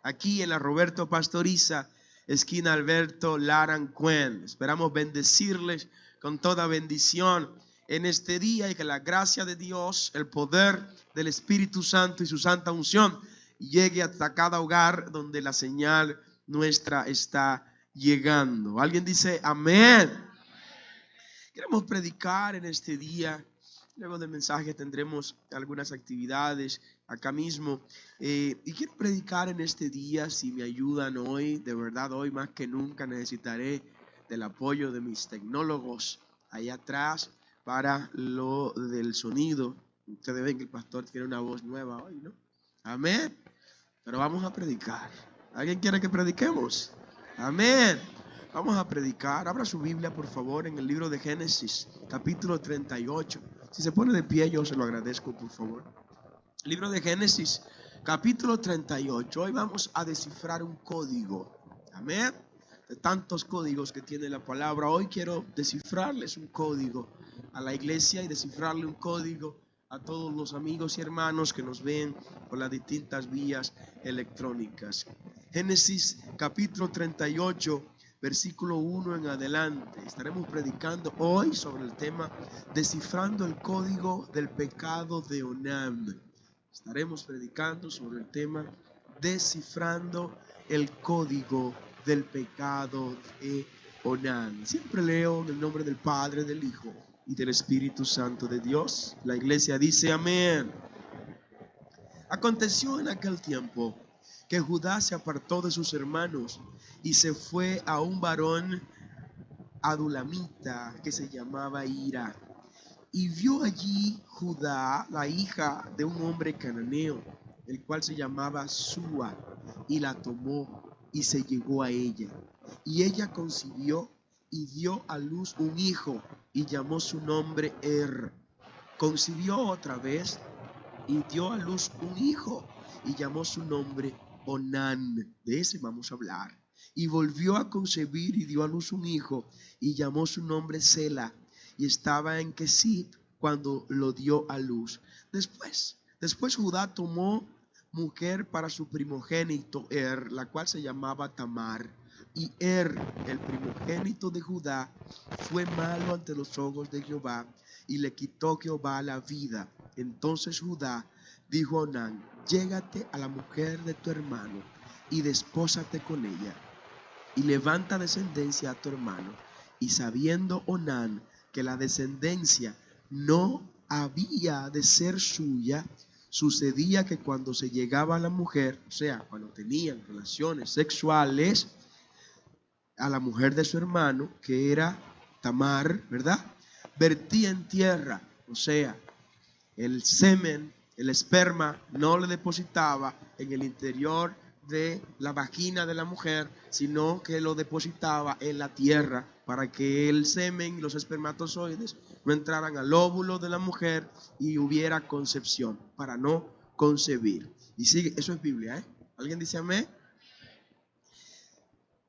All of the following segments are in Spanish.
aquí en la Roberto Pastoriza, esquina Alberto Larancuén. Esperamos bendecirles con toda bendición en este día y que la gracia de Dios, el poder del Espíritu Santo y su santa unción llegue hasta cada hogar donde la señal nuestra está llegando. ¿Alguien dice amén? Queremos predicar en este día. Luego del mensaje tendremos algunas actividades acá mismo. Y quiero predicar en este día. Si me ayudan hoy, de verdad hoy más que nunca necesitaré del apoyo de mis tecnólogos allá atrás para lo del sonido. Ustedes ven que el pastor tiene una voz nueva hoy, ¿no? Amén. Pero vamos a predicar. ¿Alguien quiere que prediquemos? Amén. Vamos a predicar. Abra su Biblia, por favor, en el libro de Génesis, capítulo 38. Si se pone de pie, yo se lo agradezco, por favor. Libro de Génesis, capítulo 38. Hoy vamos a descifrar un código. Amén. De tantos códigos que tiene la palabra, hoy quiero descifrarles un código a la iglesia y descifrarle un código a todos los amigos y hermanos que nos ven por las distintas vías electrónicas. Génesis, capítulo 38. Versículo 1 en adelante. Estaremos predicando hoy sobre el tema descifrando el código del pecado de Onán. Estaremos predicando sobre el tema descifrando el código del pecado de Onán. Siempre leo en el nombre del Padre, del Hijo y del Espíritu Santo de Dios. La iglesia dice amén. Aconteció en aquel tiempo que Judá se apartó de sus hermanos y se fue a un varón adulamita que se llamaba Hira. Y vio allí Judá la hija de un hombre cananeo, el cual se llamaba Súa, y la tomó y se llegó a ella. Y ella concibió y dio a luz un hijo y llamó su nombre Concibió otra vez y dio a luz un hijo y llamó su nombre Onán. De ese vamos a hablar. Y volvió a concebir y dio a luz un hijo y llamó su nombre Sela. Y estaba en Kesib cuando lo dio a luz. Después Judá tomó mujer para su primogénito la cual se llamaba Tamar. Y el primogénito de Judá, fue malo ante los ojos de Jehová, y le quitó Jehová la vida. Entonces Judá dijo a Onán: llégate a la mujer de tu hermano y despósate con ella, y levanta descendencia a tu hermano. Y sabiendo Onán que la descendencia no había de ser suya, sucedía que cuando se llegaba a la mujer, o sea, cuando tenían relaciones sexuales, a la mujer de su hermano, que era Tamar, ¿verdad?, vertía en tierra, o sea, el semen, el esperma, no le depositaba en el interior de la vagina de la mujer, sino que lo depositaba en la tierra para que el semen y los espermatozoides no entraran al óvulo de la mujer y hubiera concepción, para no concebir. Y sigue, eso es Biblia, ¿eh? ¿Alguien dice amén?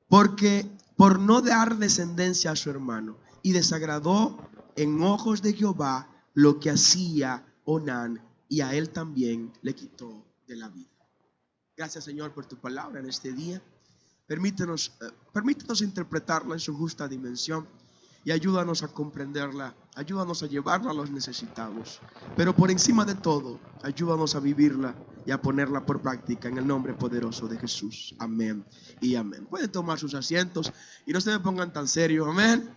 Porque por no dar descendencia a su hermano, y desagradó en ojos de Jehová lo que hacía Onán, y a él también le quitó de la vida. Gracias, Señor, por tu palabra en este día. Permítenos interpretarla en su justa dimensión y ayúdanos a comprenderla, ayúdanos a llevarla a los necesitados. Pero por encima de todo, ayúdanos a vivirla y a ponerla por práctica en el nombre poderoso de Jesús. Amén y amén. Pueden tomar sus asientos y no se me pongan tan serios, amén,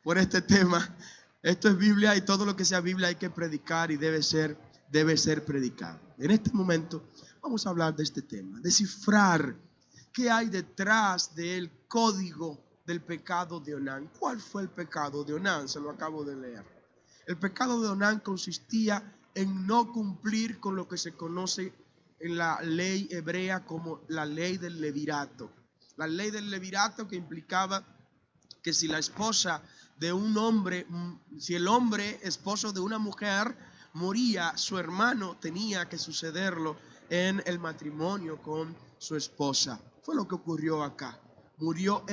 por este tema. Esto es Biblia y todo lo que sea Biblia hay que predicar y debe ser predicado. En este momento vamos a hablar de este tema, descifrar qué hay detrás del código del pecado de Onán. ¿Cuál fue el pecado de Onán? Se lo acabo de leer. El pecado de Onán consistía en no cumplir con lo que se conoce en la ley hebrea como la ley del levirato. La ley del levirato, que implicaba que si la esposa de un hombre, si el hombre esposo de una mujer moría, su hermano tenía que sucederlo en el matrimonio con su esposa. Fue lo que ocurrió acá. Murió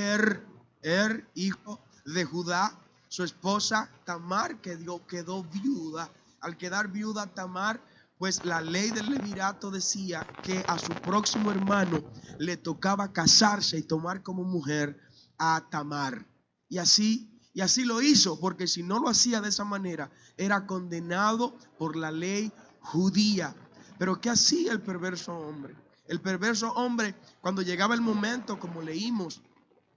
hijo de Judá, su esposa Tamar quedó viuda. Al quedar viuda Tamar, Pues la ley del levirato decía que a su próximo hermano le tocaba casarse y tomar como mujer a Tamar. Y así lo hizo, porque si no lo hacía de esa manera, era condenado por la ley judía. Pero ¿qué hacía el perverso hombre? El perverso hombre, cuando llegaba el momento, como leímos,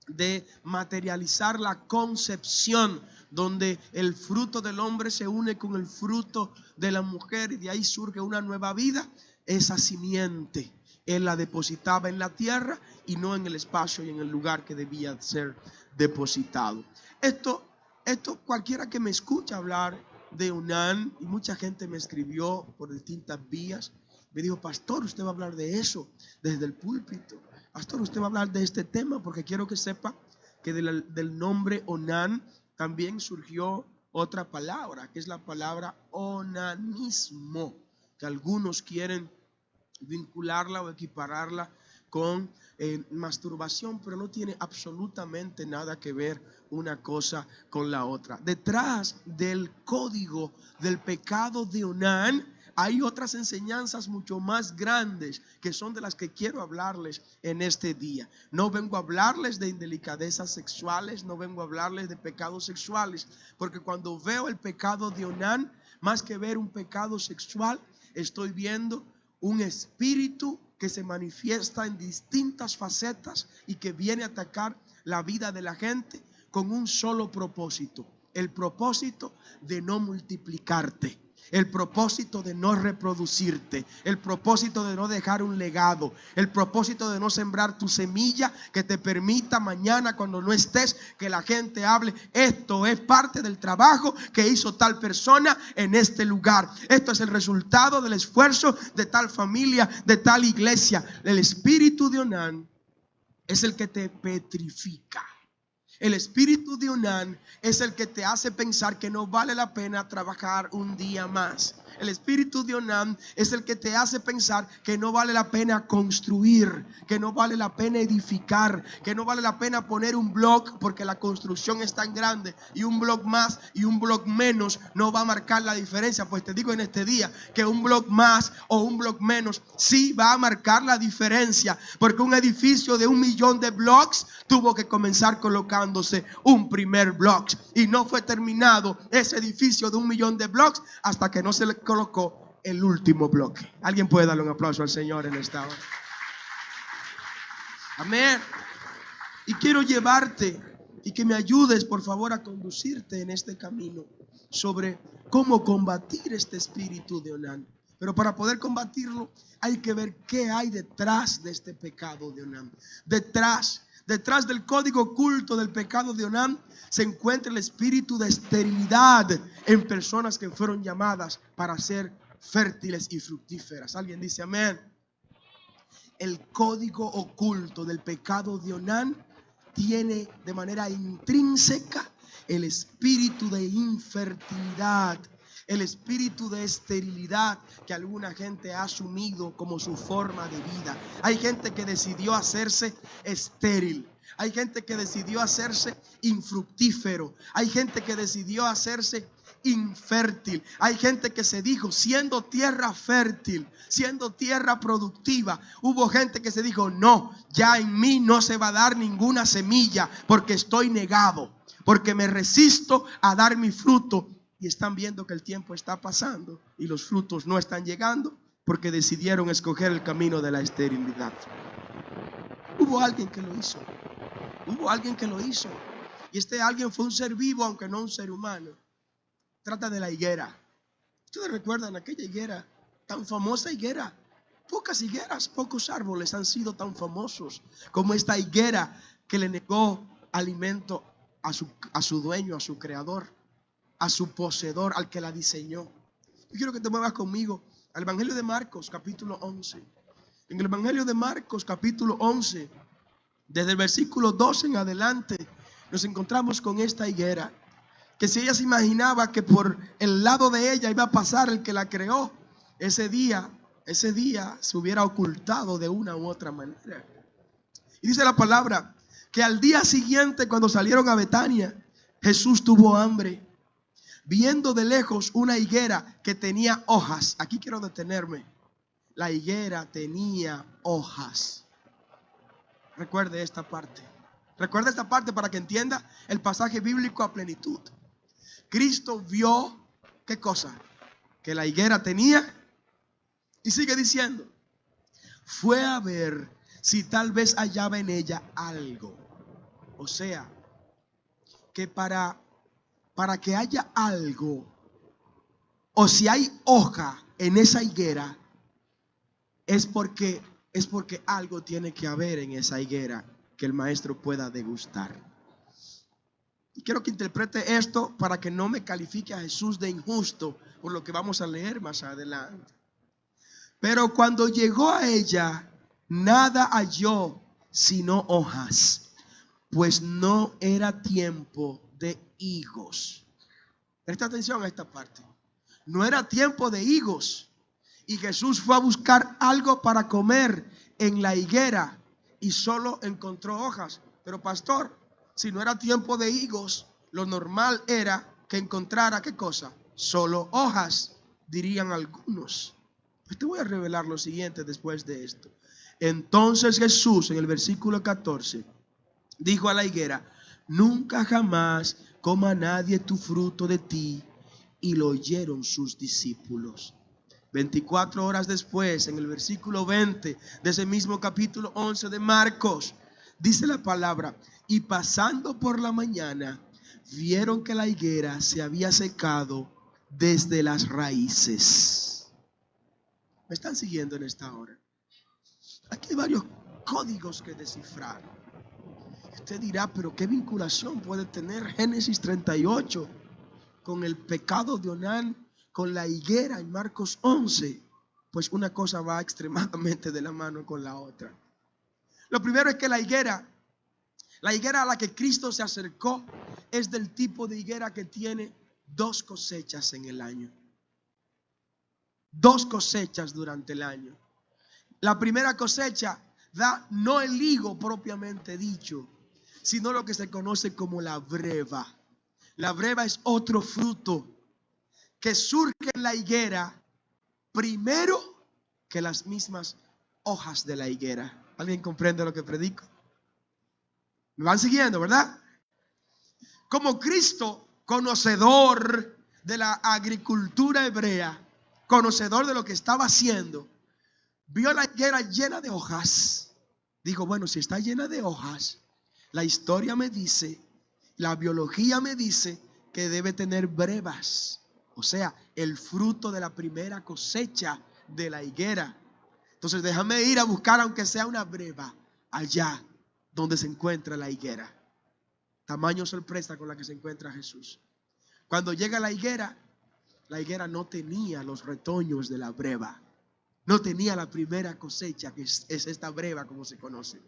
de materializar la concepción, donde el fruto del hombre se une con el fruto de la mujer y de ahí surge una nueva vida, esa simiente él la depositaba en la tierra y no en el espacio y en el lugar que debía ser depositado. Esto cualquiera que me escucha hablar de Onán, y mucha gente me escribió por distintas vías, me dijo: pastor, usted va a hablar de eso desde el púlpito. Pastor, usted va a hablar de este tema, porque quiero que sepa que del nombre Onán también surgió otra palabra, que es la palabra onanismo, que algunos quieren vincularla o equipararla con masturbación, pero no tiene absolutamente nada que ver una cosa con la otra. Detrás del código del pecado de Onán hay otras enseñanzas mucho más grandes, que son de las que quiero hablarles en este día. No vengo a hablarles de indelicadezas sexuales, no vengo a hablarles de pecados sexuales, porque cuando veo el pecado de Onán, más que ver un pecado sexual, estoy viendo un espíritu que se manifiesta en distintas facetas y que viene a atacar la vida de la gente con un solo propósito: el propósito de no multiplicarte, el propósito de no reproducirte, el propósito de no dejar un legado, el propósito de no sembrar tu semilla que te permita mañana, cuando no estés, que la gente hable: esto es parte del trabajo que hizo tal persona en este lugar, esto es el resultado del esfuerzo de tal familia, de tal iglesia. El espíritu de Onán es el que te petrifica. El espíritu de Onán es el que te hace pensar que no vale la pena trabajar un día más. El espíritu de Onán es el que te hace pensar que no vale la pena construir, que no vale la pena edificar, que no vale la pena poner un bloque, porque la construcción es tan grande y un bloque más y un bloque menos no va a marcar la diferencia. Pues te digo en este día que un bloque más o un bloque menos sí va a marcar la diferencia, porque un edificio de 1.000.000 de blocks tuvo que comenzar colocándose un primer bloque y no fue terminado ese edificio de 1.000.000 de blocks hasta que no se le colocó el último bloque. Alguien puede darle un aplauso al Señor en esta hora. Amén. Y quiero llevarte y que me ayudes, por favor, a conducirte en este camino sobre cómo combatir este espíritu de Onán. Pero para poder combatirlo hay que ver qué hay detrás de este pecado de Onán. Detrás del código oculto del pecado de Onán se encuentra el espíritu de esterilidad en personas que fueron llamadas para ser fértiles y fructíferas. Alguien dice amén. El código oculto del pecado de Onán tiene de manera intrínseca el espíritu de infertilidad, el espíritu de esterilidad que alguna gente ha asumido como su forma de vida. Hay gente que decidió hacerse estéril, hay gente que decidió hacerse infructífero, hay gente que decidió hacerse infértil, hay gente que se dijo: siendo tierra fértil, siendo tierra productiva. Hubo gente que se dijo: no, ya en mí no se va a dar ninguna semilla porque estoy negado, porque me resisto a dar mi fruto. Y están viendo que el tiempo está pasando y los frutos no están llegando porque decidieron escoger el camino de la esterilidad. Hubo alguien que lo hizo. Hubo alguien que lo hizo. Y este alguien fue un ser vivo, aunque no un ser humano. Trata de la higuera. Ustedes recuerdan aquella higuera, tan famosa higuera. Pocas higueras, pocos árboles han sido tan famosos como esta higuera que le negó alimento a su dueño, a su creador, a su poseedor, al que la diseñó. Yo quiero que te muevas conmigo al Evangelio de Marcos, capítulo 11. En el Evangelio de Marcos, capítulo 11, desde el versículo 12 en adelante, nos encontramos con esta higuera, que si ella se imaginaba que por el lado de ella iba a pasar el que la creó, ese día se hubiera ocultado de una u otra manera. Y dice la palabra que al día siguiente, cuando salieron a Betania, Jesús tuvo hambre. viendo de lejos una higuera que tenía hojas. Aquí quiero detenerme. La higuera tenía hojas. Recuerde esta parte. Recuerde esta parte para que entienda el pasaje bíblico a plenitud. Cristo vio, ¿qué cosa? Que la higuera tenía, y sigue diciendo, fue a ver si tal vez hallaba en ella algo. O sea, que para que haya algo, o si hay hoja en esa higuera, es porque algo tiene que haber en esa higuera que el maestro pueda degustar. Y quiero que interprete esto para que no me califique a Jesús de injusto por lo que vamos a leer más adelante. Pero cuando llegó a ella, nada halló sino hojas, pues no era tiempo de higos. Presta atención a esta parte. No era tiempo de higos. Y Jesús fue a buscar algo para comer en la higuera y solo encontró hojas. Pero pastor, si no era tiempo de higos, lo normal era que encontrara, ¿qué cosa? Solo hojas, dirían algunos. Pues te voy a revelar lo siguiente después de esto. Entonces Jesús, en el versículo 14, dijo a la higuera, nunca jamás coma nadie tu fruto de ti. Y lo oyeron sus discípulos. 24 horas después, en el versículo 20 de ese mismo capítulo 11 de Marcos, dice la palabra, y pasando por la mañana, vieron que la higuera se había secado desde las raíces. ¿Me están siguiendo en esta hora? Aquí hay varios códigos que descifrar. Usted dirá, pero ¿qué vinculación puede tener Génesis 38 con el pecado de Onán, con la higuera en Marcos 11? Pues una cosa va extremadamente de la mano con la otra. Lo primero es que la higuera a la que Cristo se acercó es del tipo de higuera que tiene 2 cosechas en el año. 2 cosechas durante el año. La primera cosecha da no el higo propiamente dicho, sino lo que se conoce como la breva. La breva es otro fruto que surge en la higuera primero que las mismas hojas de la higuera. ¿Alguien comprende lo que predico? ¿Me van siguiendo, verdad? Como Cristo, conocedor de la agricultura hebrea, conocedor de lo que estaba haciendo, vio la higuera llena de hojas. Dijo, bueno, si está llena de hojas, la historia me dice, la biología me dice que debe tener brevas. O sea, el fruto de la primera cosecha de la higuera. Entonces déjame ir a buscar aunque sea una breva allá donde se encuentra la higuera. Tamaño sorpresa con la que se encuentra Jesús. Cuando llega la higuera no tenía los retoños de la breva. No tenía la primera cosecha, que es esta breva como se conoce,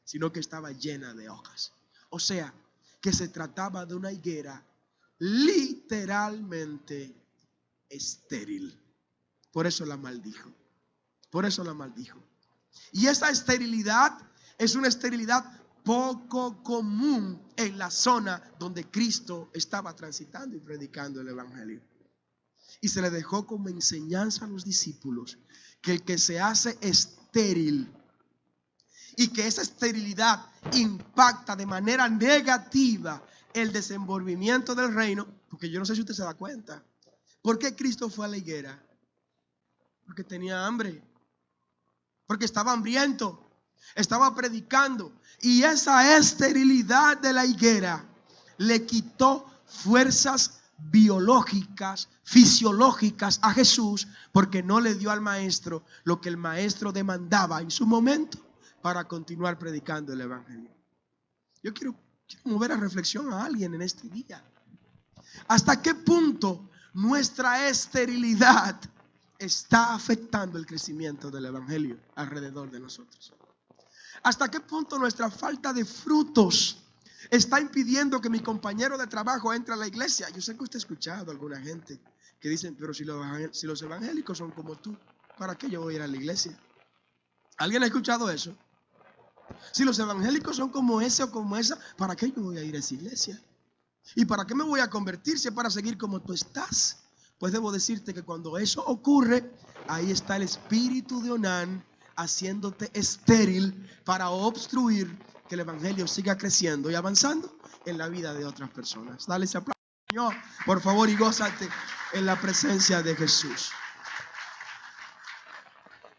sino que estaba llena de hojas. O sea, que se trataba de una higuera literalmente estéril. Por eso la maldijo. Por eso la maldijo. Y esa esterilidad es una esterilidad poco común en la zona donde Cristo estaba transitando y predicando el evangelio. Y se le dejó como enseñanza a los discípulos que el que se hace estéril y que esa esterilidad impacta de manera negativa el desenvolvimiento del reino, porque yo no sé si usted se da cuenta. ¿Por qué Cristo fue a la higuera? Porque tenía hambre, porque estaba hambriento, estaba predicando, y esa esterilidad de la higuera le quitó fuerzas biológicas, fisiológicas a Jesús, porque no le dio al maestro lo que el maestro demandaba en su momento para continuar predicando el evangelio. Yo quiero mover a reflexión a alguien en este día. ¿Hasta qué punto nuestra esterilidad está afectando el crecimiento del evangelio alrededor de nosotros? ¿Hasta qué punto nuestra falta de frutos está impidiendo que mi compañero de trabajo entre a la iglesia? Yo sé que usted ha escuchado a alguna gente que dicen, pero si los evangélicos son como tú, ¿para qué yo voy a ir a la iglesia? ¿Alguien ha escuchado eso? Si los evangélicos son como ese o como esa, ¿para qué yo voy a ir a esa iglesia? ¿Y para qué me voy a convertir si es para seguir como tú estás? Pues debo decirte que cuando eso ocurre, ahí está el espíritu de Onán haciéndote estéril para obstruir que el evangelio siga creciendo y avanzando en la vida de otras personas. Dale ese aplauso, Señor, por favor, y gózate en la presencia de Jesús.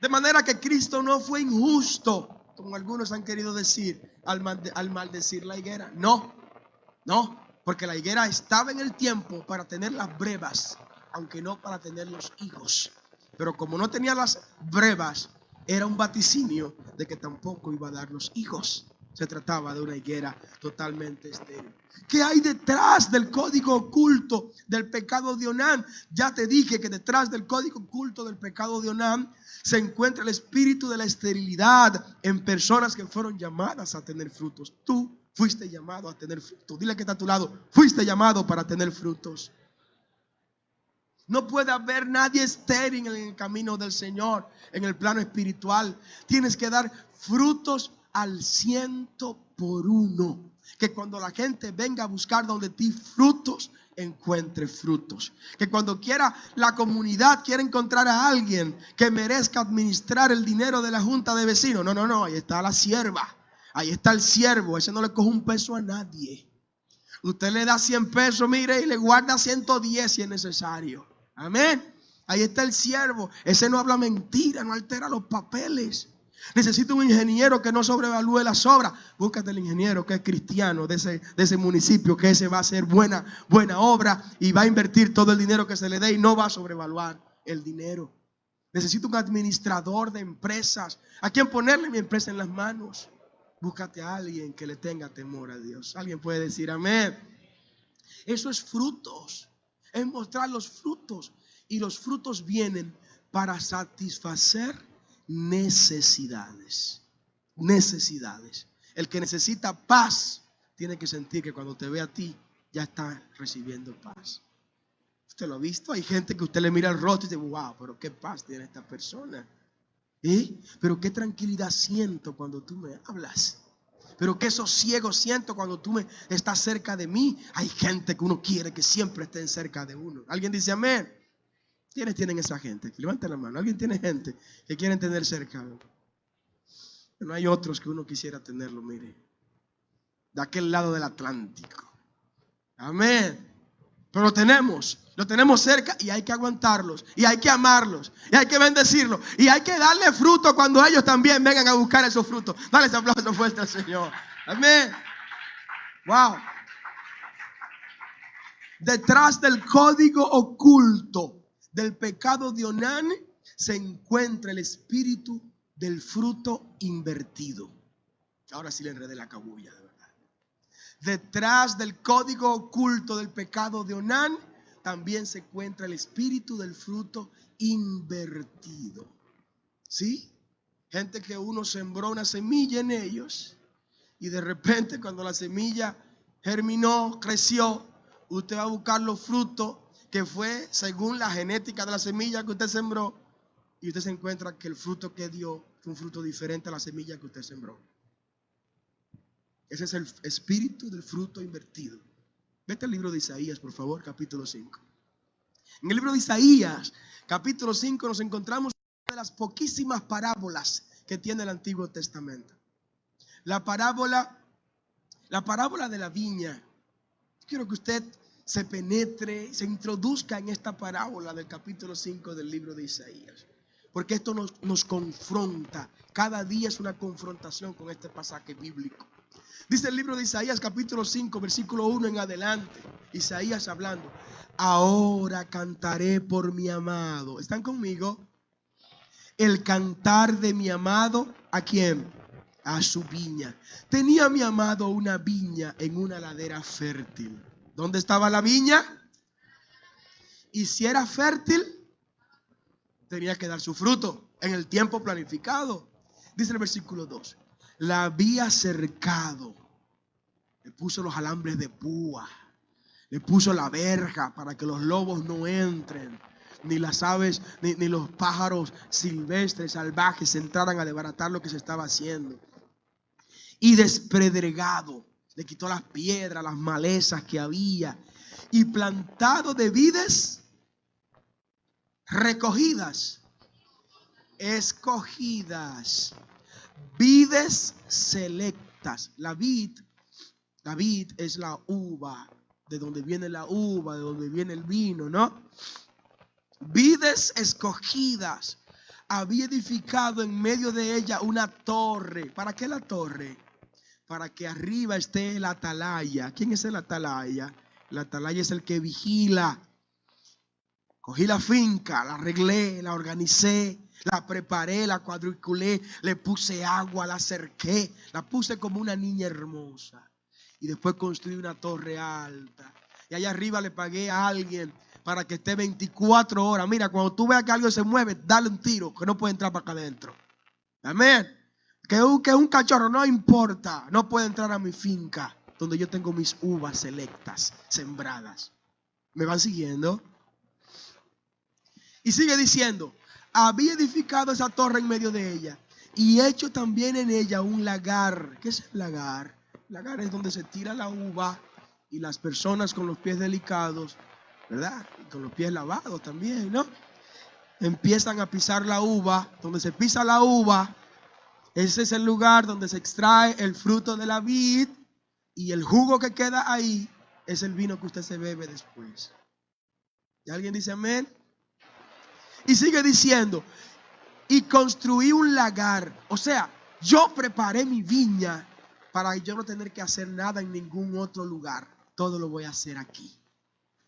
De manera que Cristo no fue injusto, como algunos han querido decir, al maldecir la higuera. No, porque la higuera estaba en el tiempo para tener las brevas, aunque no para tener los higos. Pero como no tenía las brevas, era un vaticinio de que tampoco iba a dar los higos. Se trataba de una higuera totalmente estéril. ¿Qué hay detrás del código oculto del pecado de Onán? Ya te dije que detrás del código oculto del pecado de Onán se encuentra el espíritu de la esterilidad en personas que fueron llamadas a tener frutos. Tú fuiste llamado a tener frutos. Dile que está a tu lado, fuiste llamado para tener frutos. No puede haber nadie estéril en el camino del Señor, en el plano espiritual. Tienes que dar frutos al 100%. Que cuando la gente venga a buscar donde ti frutos, encuentre frutos. Que cuando quiera la comunidad quiera encontrar a alguien que merezca administrar el dinero de la junta de vecinos. No, ahí está la sierva. Ahí está el siervo. Ese no le coge un peso a nadie. Usted le da 100 pesos, mire, y le guarda 110 si es necesario. Amén. Ahí está el siervo. Ese no habla mentira, no altera los papeles. Necesito un ingeniero que no sobrevalúe las obras. Búscate el ingeniero que es cristiano de ese municipio, que ese va a hacer buena obra y va a invertir todo el dinero que se le dé y no va a sobrevaluar el dinero. Necesito un administrador de empresas. ¿A quién ponerle mi empresa en las manos? Búscate a alguien que le tenga temor a Dios. Alguien puede decir amén. Eso es frutos. Es mostrar los frutos. Y los frutos vienen para satisfacer necesidades. El que necesita paz tiene que sentir que cuando te ve a ti ya está recibiendo paz. ¿Usted lo ha visto? Hay gente que usted le mira el rostro y dice, wow, pero qué paz tiene esta persona. Pero qué tranquilidad siento cuando tú me hablas. Pero qué sosiego siento cuando tú estás cerca de mí. Hay gente que uno quiere que siempre estén cerca de uno. ¿Alguien dice amén? ¿Quiénes tienen esa gente? Levanten la mano. ¿Alguien tiene gente que quieren tener cerca? No hay otros que uno quisiera tenerlo, mire, de aquel lado del Atlántico. Amén. Pero lo tenemos cerca y hay que aguantarlos, y hay que amarlos, y hay que bendecirlos, y hay que darle fruto cuando ellos también vengan a buscar esos frutos. Dale ese aplauso fuerte al Señor. Amén. Wow. Detrás del código oculto del pecado de Onán se encuentra el espíritu del fruto invertido. Ahora sí le enredé la cabulla, de verdad. Detrás del código oculto del pecado de Onán también se encuentra el espíritu del fruto invertido. ¿Sí? Gente que uno sembró una semilla en ellos y de repente cuando la semilla germinó, creció, usted va a buscar los frutos que fue según la genética de la semilla que usted sembró, y usted se encuentra que el fruto que dio fue un fruto diferente a la semilla que usted sembró. Ese es el espíritu del fruto invertido. Vete al libro de Isaías, por favor, capítulo 5. En el libro de Isaías, capítulo 5, nos encontramos una de las poquísimas parábolas que tiene el Antiguo Testamento. La parábola de la viña. Quiero que usted se penetre, se introduzca en esta parábola del capítulo 5 del libro de Isaías. Porque esto nos confronta. Cada día es una confrontación con este pasaje bíblico. Dice el libro de Isaías capítulo 5 versículo 1 en adelante. Isaías hablando. Ahora cantaré por mi amado. ¿Están conmigo? El cantar de mi amado, ¿a quién? A su viña. Tenía mi amado una viña en una ladera fértil. ¿Dónde estaba la viña? Y si era fértil, tenía que dar su fruto en el tiempo planificado. Dice el versículo 2. La había cercado. Le puso los alambres de púa. Le puso la verja para que los lobos no entren. Ni las aves, ni los pájaros silvestres, salvajes, entraran a desbaratar lo que se estaba haciendo. Y despredregado. Le quitó las piedras, las malezas que había. Y plantado de vides recogidas, escogidas, vides selectas. La vid es la uva, de donde viene la uva, de donde viene el vino, ¿no? Vides escogidas. Había edificado en medio de ella una torre. ¿Para qué la torre? Para que arriba esté la atalaya. ¿Quién es el atalaya? La atalaya es el que vigila. Cogí la finca, la arreglé, la organicé, la preparé, la cuadriculé, le puse agua, la cerqué, la puse como una niña hermosa. Y después construí una torre alta. Y allá arriba le pagué a alguien para que esté 24 horas. Mira, cuando tú veas que algo se mueve, dale un tiro, que no puede entrar para acá adentro. Amén. Que un cachorro, no importa, no puede entrar a mi finca, donde yo tengo mis uvas selectas, sembradas. ¿Me van siguiendo? Y sigue diciendo, había edificado esa torre en medio de ella y hecho también en ella un lagar. ¿Qué es el lagar? El lagar es donde se tira la uva y las personas con los pies delicados, ¿verdad? Y con los pies lavados también, ¿no? Empiezan a pisar la uva. Donde se pisa la uva, ese es el lugar donde se extrae el fruto de la vid, y el jugo que queda ahí es el vino que usted se bebe después. ¿Y alguien dice amén? Y sigue diciendo, y construí un lagar. O sea, yo preparé mi viña para yo no tener que hacer nada en ningún otro lugar. Todo lo voy a hacer aquí.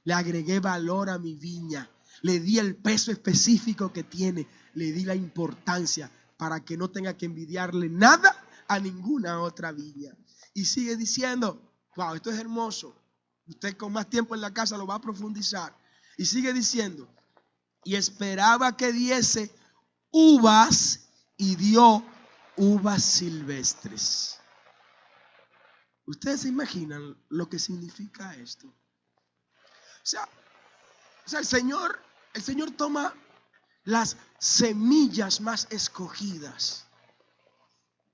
Le agregué valor a mi viña. Le di el peso específico que tiene. Le di la importancia para que no tenga que envidiarle nada a ninguna otra viña. Y sigue diciendo, wow, esto es hermoso. Usted con más tiempo en la casa lo va a profundizar. Y sigue diciendo, y esperaba que diese uvas, y dio uvas silvestres. ¿Ustedes se imaginan lo que significa esto? O sea el Señor toma las semillas más escogidas,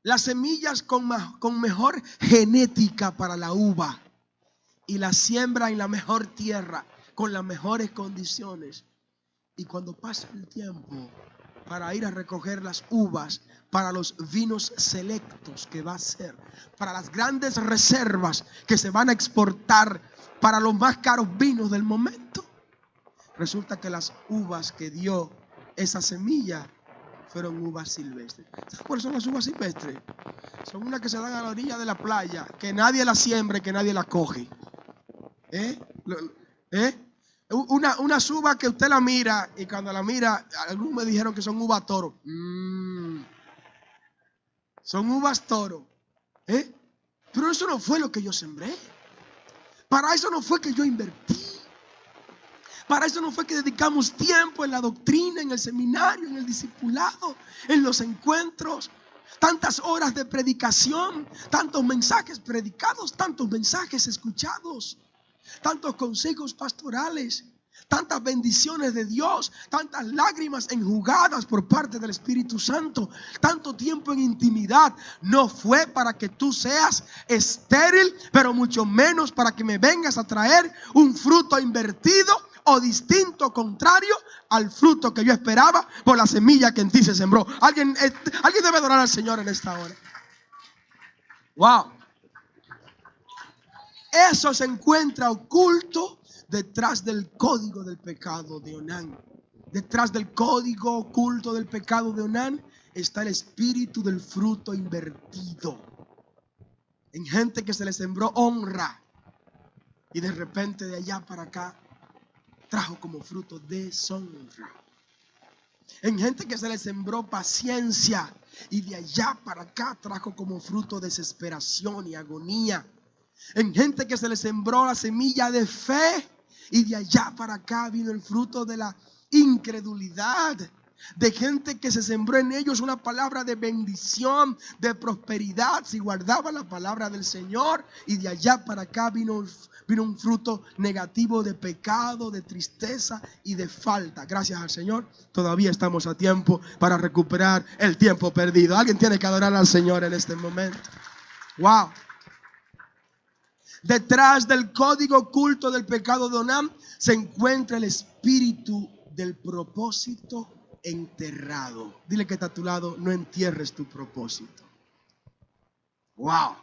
las semillas con mejor genética para la uva, y las siembra en la mejor tierra, con las mejores condiciones. Y cuando pasa el tiempo para ir a recoger las uvas para los vinos selectos que va a ser, para las grandes reservas que se van a exportar, para los más caros vinos del momento, resulta que las uvas que dio esa semilla fueron uvas silvestres. ¿Sabes cuáles son las uvas silvestres? Son unas que se dan a la orilla de la playa, que nadie las siembra y que nadie las coge. Una uva que usted la mira, y cuando la mira, algunos me dijeron que son uvas toro. Son uvas toro. Pero eso no fue lo que yo sembré. Para eso no fue que yo invertí. Para eso no fue que dedicamos tiempo en la doctrina, en el seminario, en el discipulado, en los encuentros. Tantas horas de predicación, tantos mensajes predicados, tantos mensajes escuchados, tantos consejos pastorales, tantas bendiciones de Dios, tantas lágrimas enjugadas por parte del Espíritu Santo, tanto tiempo en intimidad. No fue para que tú seas estéril, pero mucho menos para que me vengas a traer un fruto invertido o distinto, contrario al fruto que yo esperaba por la semilla que en ti se sembró. Alguien debe adorar al Señor en esta hora. Wow. Eso se encuentra oculto detrás del código del pecado de Onán. Detrás del código oculto del pecado de Onán está el espíritu del fruto invertido. En gente que se le sembró honra y de repente de allá para acá trajo como fruto deshonra. En gente que se le sembró paciencia y de allá para acá trajo como fruto desesperación y agonía. En gente que se le sembró la semilla de fe y de allá para acá vino el fruto de la incredulidad. De gente que se sembró en ellos una palabra de bendición, de prosperidad, si guardaba la palabra del Señor, y de allá para acá vino un fruto negativo de pecado, de tristeza y de falta. Gracias al Señor, todavía estamos a tiempo para recuperar el tiempo perdido. Alguien tiene que adorar al Señor en este momento. Wow. Detrás del código oculto del pecado de Onán se encuentra el espíritu del propósito enterrado. Dile que está a tu lado, no entierres tu propósito. Wow.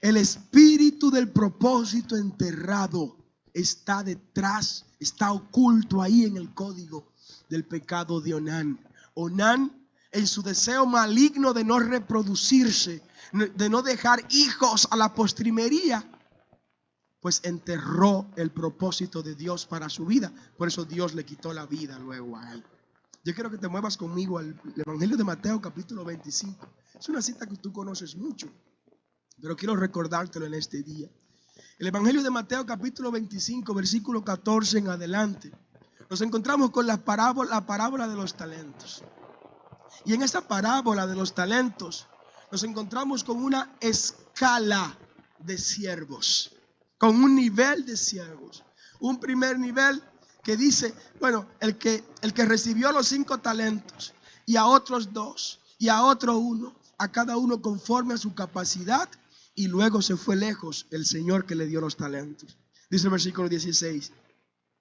El espíritu del propósito enterrado está detrás, está oculto ahí en el código del pecado de Onán. Onán, en su deseo maligno de no reproducirse, de no dejar hijos a la postrimería, pues enterró el propósito de Dios para su vida. Por eso Dios le quitó la vida luego a él. Yo quiero que te muevas conmigo al Evangelio de Mateo capítulo 25. Es una cita que tú conoces mucho, pero quiero recordártelo en este día. El Evangelio de Mateo capítulo 25, versículo 14 en adelante, nos encontramos con la parábola de los talentos. Y en esa parábola de los talentos nos encontramos con una escala de siervos, con un nivel de siervos. Un primer nivel que dice, bueno, el que recibió los 5 talentos, y a otros 2, y a otro 1, a cada uno conforme a su capacidad, y luego se fue lejos el Señor que le dio los talentos. Dice el versículo 16,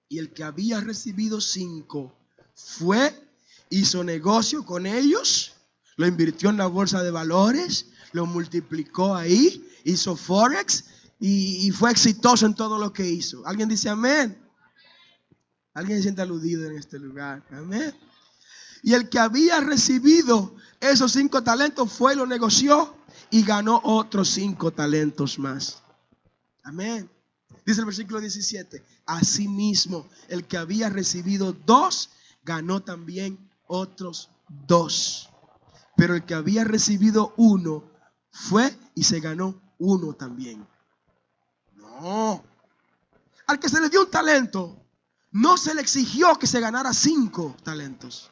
y el que había recibido 5 fue, hizo negocio con ellos, lo invirtió en la bolsa de valores, lo multiplicó ahí, hizo forex y fue exitoso en todo lo que hizo. ¿Alguien dice amén? ¿Alguien se siente aludido en este lugar? Amén. Y el que había recibido esos 5 talentos fue, lo negoció y ganó otros 5 talentos más. Amén. Dice el versículo 17, asimismo, el que había recibido 2, ganó también otros 2. Pero el que había recibido 1, fue y se ganó 1 también. No. Al que se le dio un talento, no se le exigió que se ganara 5 talentos.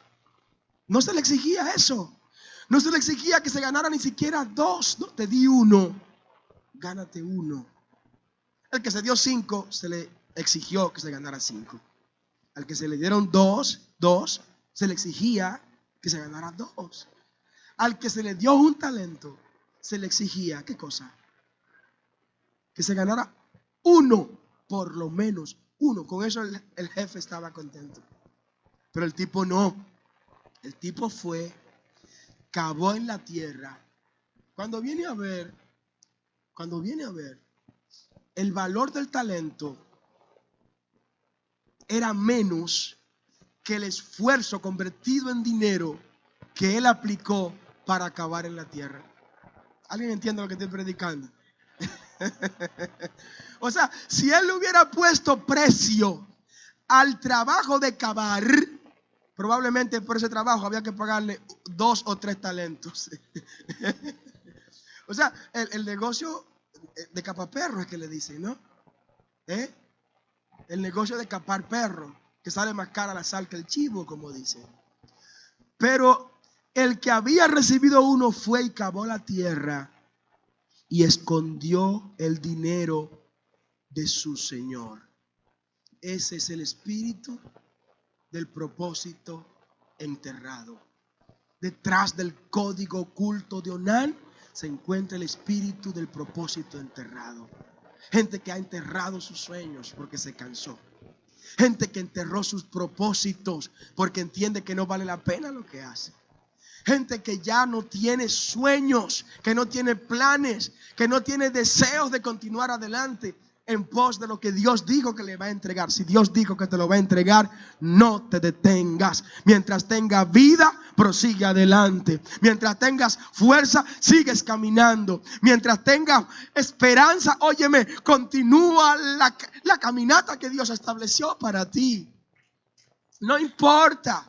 No se le exigía eso. No se le exigía que se ganara ni siquiera 2. No, te di 1, gánate 1. El que se dio 5, se le exigió que se ganara 5. Al que se le dieron 2, se le exigía que se ganara 2. Al que se le dio un talento, se le exigía, ¿qué cosa? Que se ganara 1, por lo menos 1. Con eso el jefe estaba contento. Pero el tipo no. El tipo fue, cavó en la tierra. Cuando viene a ver, el valor del talento era menos que el esfuerzo convertido en dinero que él aplicó para cavar en la tierra. ¿Alguien entiende lo que estoy predicando? O sea, si él le hubiera puesto precio al trabajo de cavar, probablemente por ese trabajo había que pagarle 2 o 3 talentos. O sea, el negocio de capar perro es que le dicen, ¿no? El negocio de capar perro, que sale más cara la sal que el chivo, como dicen. Pero el que había recibido 1 fue y cavó la tierra y escondió el dinero de su señor. Ese es el espíritu del propósito enterrado. Detrás del código oculto de Onán se encuentra el espíritu del propósito enterrado. Gente que ha enterrado sus sueños porque se cansó. Gente que enterró sus propósitos porque entiende que no vale la pena lo que hace. Gente que ya no tiene sueños, que no tiene planes, que no tiene deseos de continuar adelante en pos de lo que Dios dijo que le va a entregar. Si Dios dijo que te lo va a entregar, no te detengas. Mientras tenga vida, prosigue adelante. Mientras tengas fuerza, sigues caminando. Mientras tengas esperanza, óyeme, continúa la caminata que Dios estableció para ti. No importa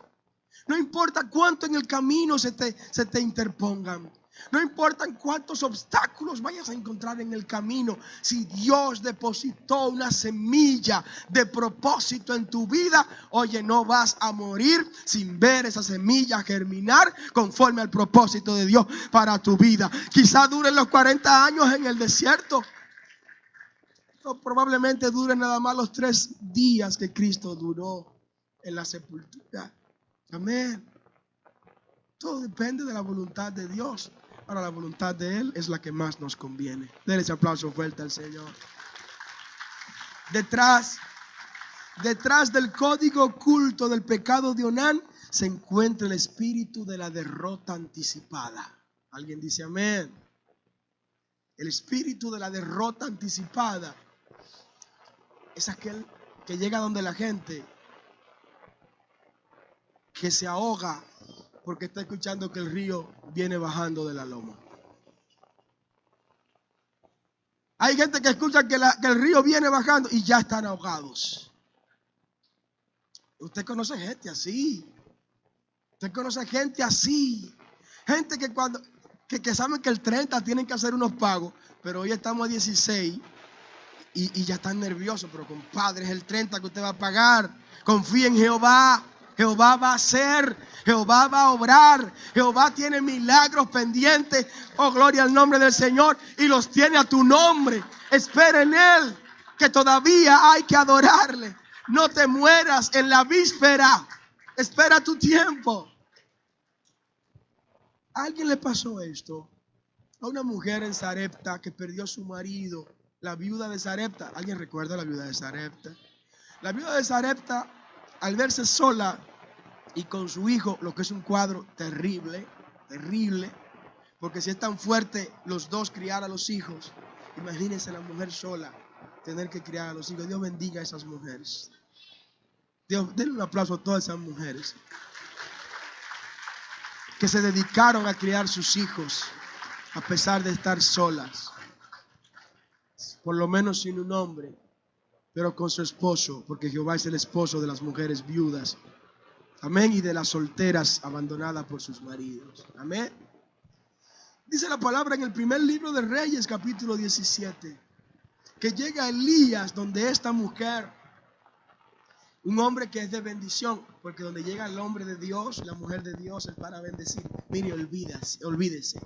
cuánto en el camino se te interpongan. No importa cuántos obstáculos vayas a encontrar en el camino. Si Dios depositó una semilla de propósito en tu vida, oye, no vas a morir sin ver esa semilla germinar conforme al propósito de Dios para tu vida. Quizá duren los 40 años en el desierto. O probablemente duren nada más los 3 días que Cristo duró en la sepultura. Amén. Todo depende de la voluntad de Dios. Ahora la voluntad de Él es la que más nos conviene. Denle ese aplauso fuerte al Señor. Detrás del código oculto del pecado de Onán se encuentra el espíritu de la derrota anticipada. ¿Alguien dice amén? El espíritu de la derrota anticipada es aquel que llega donde la gente que se ahoga porque está escuchando que el río viene bajando de la loma. Hay gente que escucha que el río viene bajando y ya están ahogados. Usted conoce gente así. Usted conoce gente así. Gente que saben que el 30 tienen que hacer unos pagos, pero hoy estamos a 16 y ya están nerviosos. Pero compadre, es el 30 que usted va a pagar. Confía en Jehová. Jehová va a hacer, Jehová va a obrar, Jehová tiene milagros pendientes, oh gloria al nombre del Señor, y los tiene a tu nombre. Espera en Él, que todavía hay que adorarle. No te mueras en la víspera, espera tu tiempo. ¿A alguien le pasó esto? A una mujer en Sarepta que perdió a su marido, la viuda de Sarepta. ¿Alguien recuerda a la viuda de Sarepta? La viuda de Sarepta, al verse sola y con su hijo, lo que es un cuadro terrible, porque si es tan fuerte los dos criar a los hijos, imagínense la mujer sola tener que criar a los hijos. Dios bendiga a esas mujeres. Dios, denle un aplauso a todas esas mujeres que se dedicaron a criar sus hijos a pesar de estar solas, por lo menos sin un hombre, pero con su esposo, porque Jehová es el esposo de las mujeres viudas, amén, y de las solteras abandonadas por sus maridos, amén. Dice la palabra en el primer libro de Reyes, capítulo 17, que llega Elías donde esta mujer, un hombre que es de bendición, porque donde llega el hombre de Dios, la mujer de Dios es para bendecir. Mire, olvídese.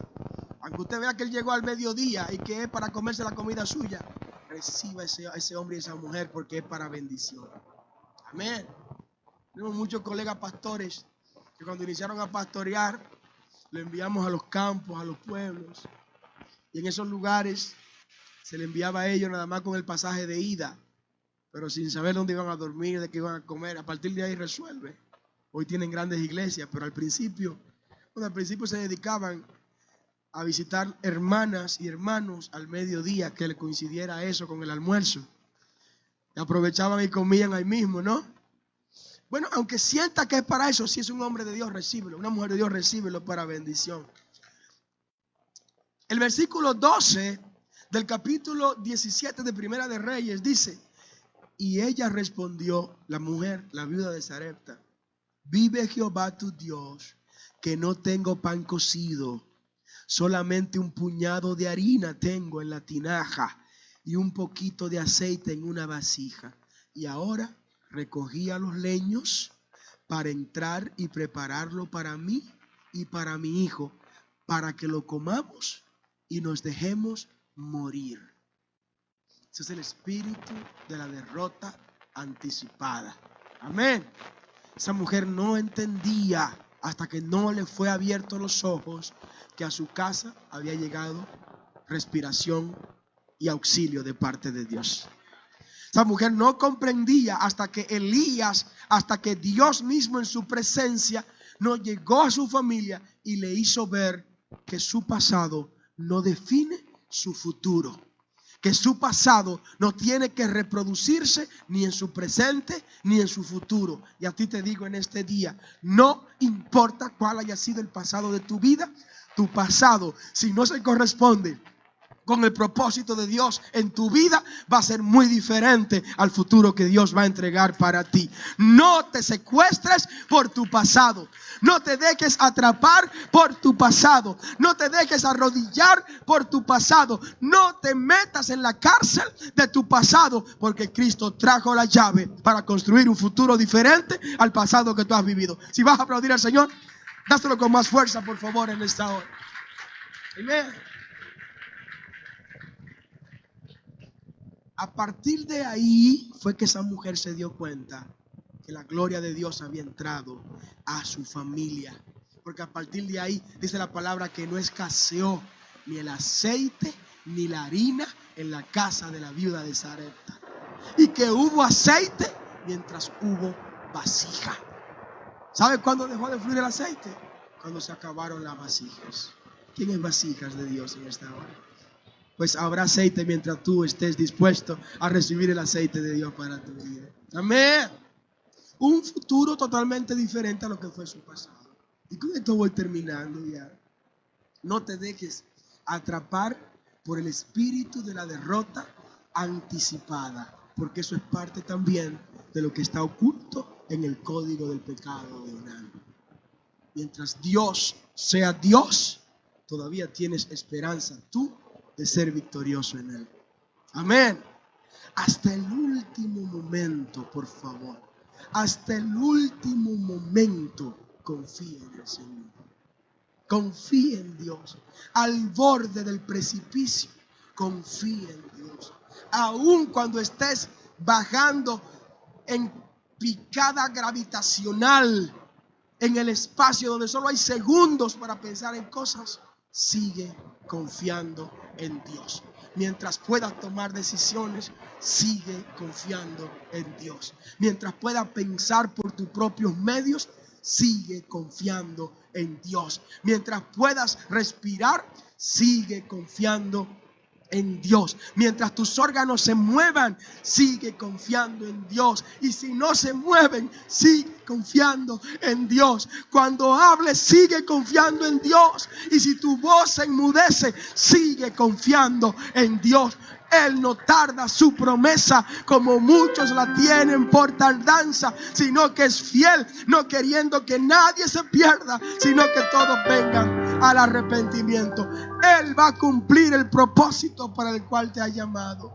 Aunque usted vea que él llegó al mediodía y que es para comerse la comida suya, reciba ese hombre y esa mujer porque es para bendición. Amén. Tenemos muchos colegas pastores que cuando iniciaron a pastorear, lo enviamos a los campos, a los pueblos. Y en esos lugares se le enviaba a ellos nada más con el pasaje de ida, pero sin saber dónde iban a dormir, de qué iban a comer. A partir de ahí resuelve. Hoy tienen grandes iglesias, pero al principio se dedicaban a visitar hermanas y hermanos al mediodía, que le coincidiera eso con el almuerzo. Y aprovechaban y comían ahí mismo, ¿no? Bueno, aunque sienta que es para eso, si es un hombre de Dios, recíbelo. Una mujer de Dios, recíbelo para bendición. El versículo 12 del capítulo 17 de Primera de Reyes dice: y ella respondió, la mujer, la viuda de Sarepta: vive Jehová tu Dios, que no tengo pan cocido, solamente un puñado de harina tengo en la tinaja y un poquito de aceite en una vasija. Y ahora recogía los leños para entrar y prepararlo para mí y para mi hijo, para que lo comamos y nos dejemos morir. Ese es el espíritu de la derrota anticipada. Amén. Esa mujer no entendía hasta que no le fue abierto los ojos que a su casa había llegado respiración y auxilio de parte de Dios. Esa mujer no comprendía hasta que Elías, hasta que Dios mismo en su presencia no llegó a su familia y le hizo ver que su pasado no define su futuro, que su pasado no tiene que reproducirse ni en su presente ni en su futuro. Y a ti te digo en este día, no importa cuál haya sido el pasado de tu vida, tu pasado, si no se corresponde con el propósito de Dios en tu vida, va a ser muy diferente al futuro que Dios va a entregar para ti. No te secuestres por tu pasado. No te dejes atrapar por tu pasado. No te dejes arrodillar por tu pasado. No te metas en la cárcel de tu pasado, porque Cristo trajo la llave para construir un futuro diferente al pasado que tú has vivido. Si vas a aplaudir al Señor, dáselo con más fuerza, por favor, en esta hora. Amén. A partir de ahí fue que esa mujer se dio cuenta que la gloria de Dios había entrado a su familia. Porque a partir de ahí dice la palabra que no escaseó ni el aceite ni la harina en la casa de la viuda de Sarepta. y que hubo aceite mientras hubo vasija. ¿Sabe cuándo dejó de fluir el aceite? Cuando se acabaron las vasijas. ¿Quién es vasijas de Dios en esta hora? Pues habrá aceite mientras tú estés dispuesto a recibir el aceite de Dios para tu vida. Amén. Un futuro totalmente diferente a lo que fue su pasado. Y con esto voy terminando ya. No te dejes atrapar por el espíritu de la derrota anticipada, porque eso es parte también de lo que está oculto en el código del pecado de Onán. Mientras Dios sea Dios, todavía tienes esperanza tú de ser victorioso en Él. Amén. Hasta el último momento, por favor. Hasta el último momento, confía en el Señor. Confía en Dios. Al borde del precipicio, confía en Dios. Aun cuando estés bajando en picada gravitacional, en el espacio donde solo hay segundos para pensar en cosas, sigue confiando en Dios. Mientras puedas tomar decisiones, sigue confiando en Dios. Mientras puedas pensar por tus propios medios, sigue confiando en Dios. Mientras puedas respirar, sigue confiando en Dios. Mientras tus órganos se muevan, sigue confiando en Dios. Y si no se mueven, sigue confiando en Dios. Cuando hables, sigue confiando en Dios. Y si tu voz se enmudece, sigue confiando en Dios. Él no tarda su promesa como muchos la tienen por tardanza, sino que es fiel, no queriendo que nadie se pierda, sino que todos vengan al arrepentimiento. Él va a cumplir el propósito para el cual te ha llamado.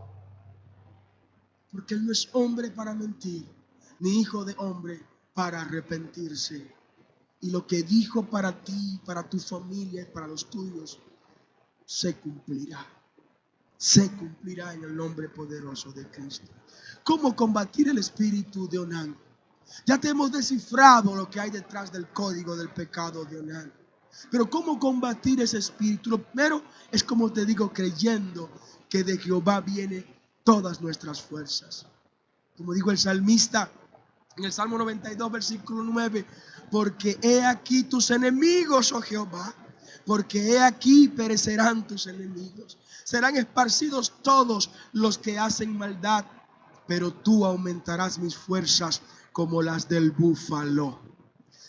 Porque Él no es hombre para mentir, ni hijo de hombre para arrepentirse. Y lo que dijo para ti, para tu familia, para los tuyos, se cumplirá. Se cumplirá en el nombre poderoso de Cristo. ¿Cómo combatir el espíritu de Onán? Ya te hemos descifrado lo que hay detrás del código del pecado de Onán. Pero ¿cómo combatir ese espíritu? Lo primero es, como te digo, creyendo que de Jehová vienen todas nuestras fuerzas. Como dijo el salmista en el Salmo 92, versículo 9, porque he aquí tus enemigos, oh Jehová, porque he aquí perecerán tus enemigos. Serán esparcidos todos los que hacen maldad, pero tú aumentarás mis fuerzas como las del búfalo.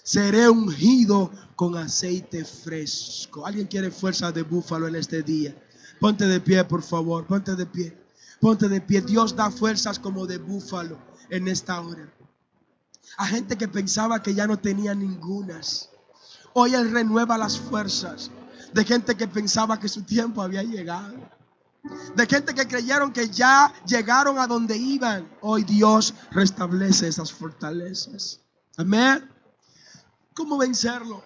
Seré ungido con aceite fresco. ¿Alguien quiere fuerza de búfalo en este día? Ponte de pie, por favor, ponte de pie. Ponte de pie. Dios da fuerzas como de búfalo en esta hora. A gente que pensaba que ya no tenía ningunas. Hoy Él renueva las fuerzas de gente que pensaba que su tiempo había llegado. De gente que creyeron que ya llegaron a donde iban. Hoy Dios restablece esas fortalezas. Amén. ¿Cómo vencerlo?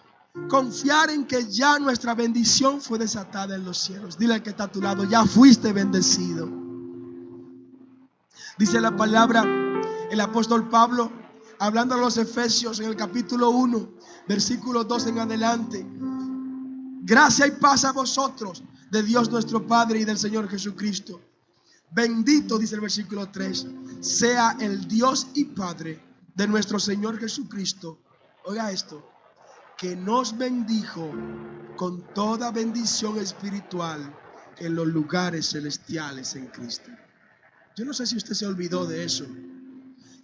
Confiar en que ya nuestra bendición fue desatada en los cielos. Dile al que está a tu lado, ya fuiste bendecido. Dice la palabra, el apóstol Pablo, hablando a los Efesios en el capítulo 1, versículo 2 en adelante. Gracia y paz a vosotros, de Dios nuestro Padre y del Señor Jesucristo. Bendito, dice el versículo 3, sea el Dios y Padre de nuestro Señor Jesucristo. Oiga esto, que nos bendijo con toda bendición espiritual en los lugares celestiales en Cristo. Yo no sé si usted se olvidó de eso.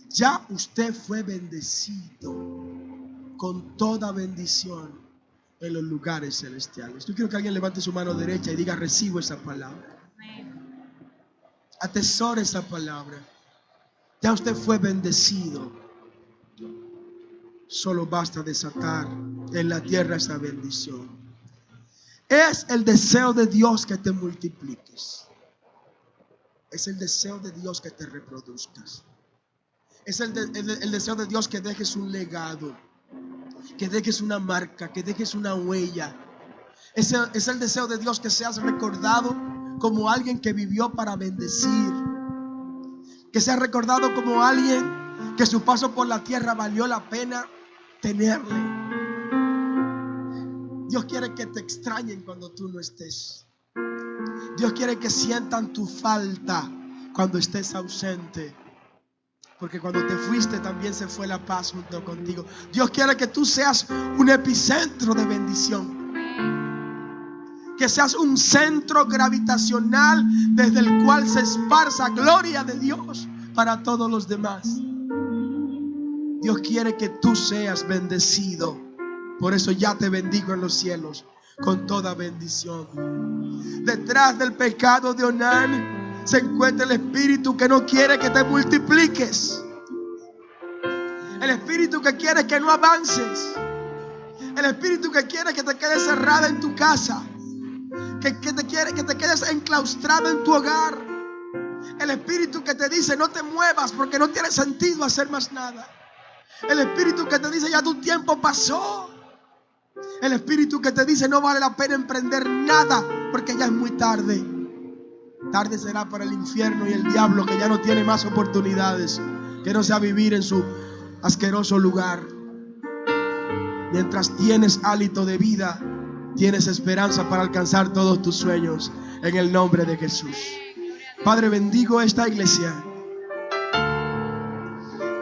Ya usted fue bendecido con toda bendición en los lugares celestiales. Yo quiero que alguien levante su mano derecha y diga, recibo esa palabra. Atesore esa palabra. Ya usted fue bendecido. Solo basta desatar en la tierra esa bendición. Es el deseo de Dios que te multipliques. Es el deseo de Dios que te reproduzcas. Es el deseo de Dios que dejes un legado, que dejes una marca, que dejes una huella. Es el deseo de Dios que seas recordado como alguien que vivió para bendecir, que seas recordado como alguien que su paso por la tierra valió la pena tenerle. Dios quiere que te extrañen cuando tú no estés. Dios quiere que sientan tu falta cuando estés ausente. porque cuando te fuiste también se fue la paz junto contigo. Dios quiere que tú seas un epicentro de bendición, que seas un centro gravitacional desde el cual se esparza gloria de Dios para todos los demás. Dios quiere que tú seas bendecido. Por eso ya te bendigo en los cielos con toda bendición. Detrás del pecado de Onán se encuentra el espíritu que no quiere que te multipliques, el espíritu que quiere que no avances, el espíritu que quiere que te quedes cerrada en tu casa, que te quiere que te quedes enclaustrado en tu hogar, el espíritu que te dice no te muevas porque no tiene sentido hacer más nada, el espíritu que te dice ya tu tiempo pasó, el espíritu que te dice no vale la pena emprender nada porque ya es muy tarde. Tarde será para el infierno y el diablo, que ya no tiene más oportunidades que no sea vivir en su asqueroso lugar. Mientras tienes hálito de vida, tienes esperanza para alcanzar todos tus sueños, en el nombre de Jesús. Padre, bendigo esta iglesia.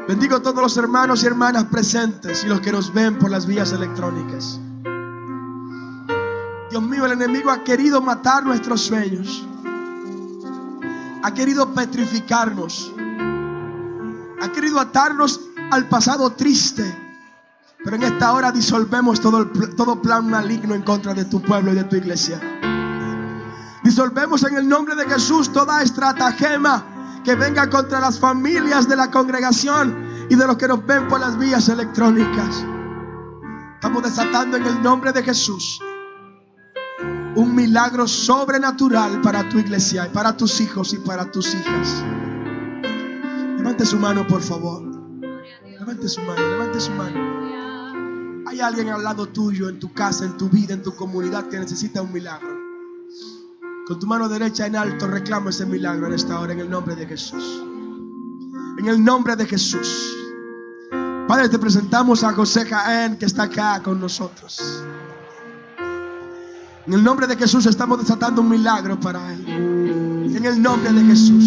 Bendigo a todos los hermanos y hermanas presentes y los que nos ven por las vías electrónicas. Dios mío, el enemigo ha querido matar nuestros sueños, ha querido petrificarnos, ha querido atarnos al pasado triste. Pero en esta hora disolvemos todo plan maligno en contra de tu pueblo y de tu iglesia. Disolvemos en el nombre de Jesús toda estratagema que venga contra las familias de la congregación y de los que nos ven por las vías electrónicas. Estamos desatando en el nombre de Jesús un milagro sobrenatural para tu iglesia y para tus hijos y para tus hijas. Levante su mano, por favor. Levante su mano, levante su mano. Hay alguien al lado tuyo, en tu casa, en tu vida, en tu comunidad, que necesita un milagro. Con tu mano derecha en alto reclama ese milagro en esta hora, en el nombre de Jesús. En el nombre de Jesús. Padre, te presentamos a José Jaén, que está acá con nosotros. En el nombre de Jesús estamos desatando un milagro para él. En el nombre de Jesús.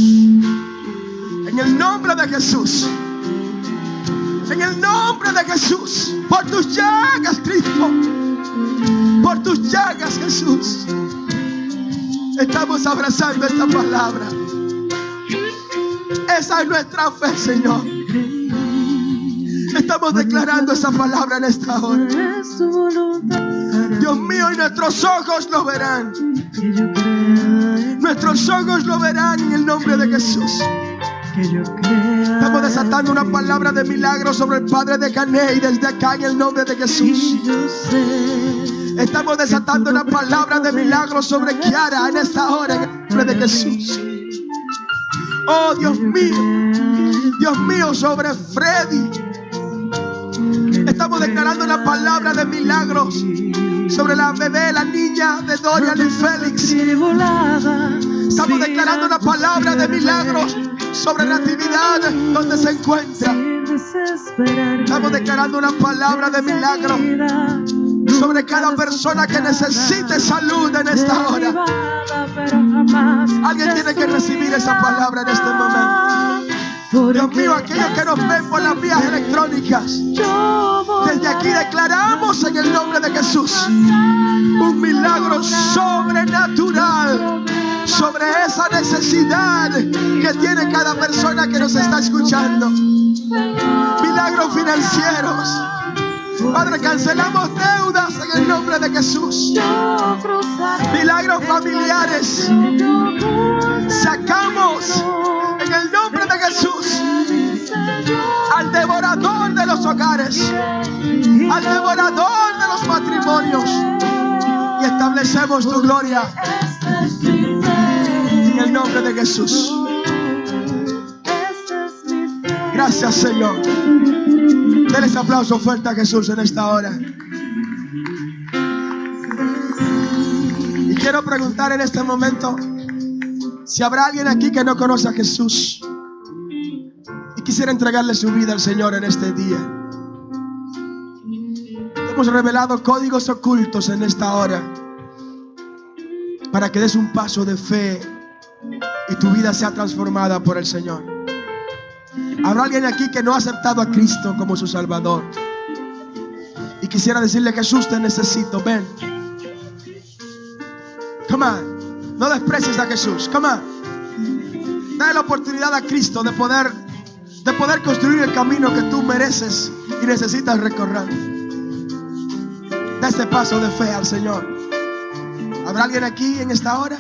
En el nombre de Jesús. En el nombre de Jesús. Por tus llagas, Cristo. Por tus llagas, Jesús. Estamos abrazando esta palabra. Esa es nuestra fe, Señor. Estamos declarando esa palabra en esta hora. Dios mío, y nuestros ojos lo verán. Nuestros ojos lo verán en el nombre de Jesús. Estamos desatando una palabra de milagro sobre el padre de Cané y desde acá en el nombre de Jesús. Estamos desatando una palabra de milagro sobre Kiara en esta hora en el nombre de Jesús. Oh Dios mío, sobre Freddy. Estamos declarando una palabra de milagros sobre la bebé, la niña de Dorian y Félix. Estamos declarando una palabra de milagros sobre Natividad, donde se encuentra. Estamos declarando una palabra de milagro sobre cada persona que necesite salud en esta hora. Alguien tiene que recibir esa palabra en este momento. Dios mío, aquellos que nos ven por las vías electrónicas, desde aquí declaramos en el nombre de Jesús un milagro sobrenatural sobre esa necesidad que tiene cada persona que nos está escuchando. Milagros financieros. Padre, cancelamos deudas en el nombre de Jesús. Milagros familiares. Sacamos en el nombre de Jesús al devorador de los hogares, al devorador de los matrimonios, y establecemos tu gloria en el nombre de Jesús. Gracias, Señor. Denle ese aplauso fuerte a Jesús en esta hora. Y quiero preguntar en este momento si habrá alguien aquí que no conoce a Jesús y quisiera entregarle su vida al Señor en este día. Hemos revelado códigos ocultos en esta hora para que des un paso de fe y tu vida sea transformada por el Señor. Habrá alguien aquí que no ha aceptado a Cristo como su Salvador y quisiera decirle: Jesús, te necesito, ven. Come on. No desprecies a Jesús. Come on. Dale la oportunidad a Cristo de poder construir el camino que tú mereces y necesitas recorrer. Da este paso de fe al Señor. ¿Habrá alguien aquí en esta hora?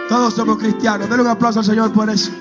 Todos somos cristianos. Denle un aplauso al Señor por eso.